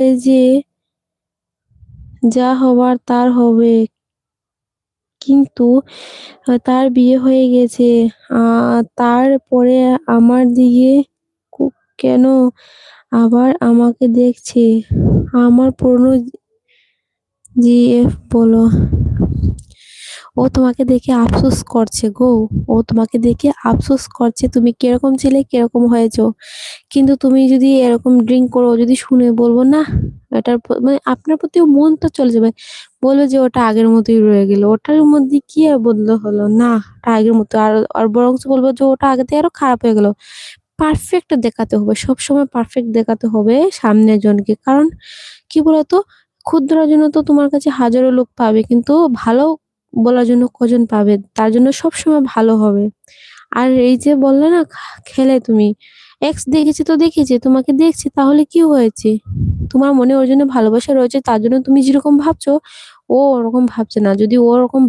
এই যে যা হবার তার হবে। কিন্তু তার বিয়ে হয়ে গেছে। আ তারপরে আমার দিকে কু কেন আবার আমাকে দেখছে? আমার পুরনো জিএফ বলো। ও তোমাকে দেখে আফসোস করছে গো। ও তোমাকে দেখে আফসোস করছে তুমি কিরকম ছিলে, কিরকম হয়েছো। কিন্তু তুমি যদি এরকম ড্রিংক করো, যদি শুনে বলবো না এটার মানে আপনার প্রতিও মনটা চলে যাবে। বলবে যে ওটা আগের মতোই রয়ে গেল। ওটার মধ্যে কি আর বদল হলো? না, ওটা আগের মতো। আর বরঞ্চ বলবো যে ওটা আগে থেকে আরো খারাপ হয়ে গেল। পারফেক্ট দেখাতে হবে। সবসময় পারফেক্ট দেখাতে হবে সামনের জনকে। কারণ কি বলতো? ক্ষুদ্রার জন্য তো তোমার কাছে হাজারো লোক পাবে। কিন্তু ভালো বলার জন্য কজন পাবে? তার জন্য সবসময় ভালো হবে। আর এই যে বললে না খেলে তুমি, এক্স দেখেছি তো দেখেছি, তোমাকে দেখছি তাহলে কি হয়েছে? তোমার মনে ওর জন্য ভালোবাসা রয়েছে তার জন্য তুমি যেরকম ভাবছো, ও ওরকম ভাবছে না। যদি ও ওরকম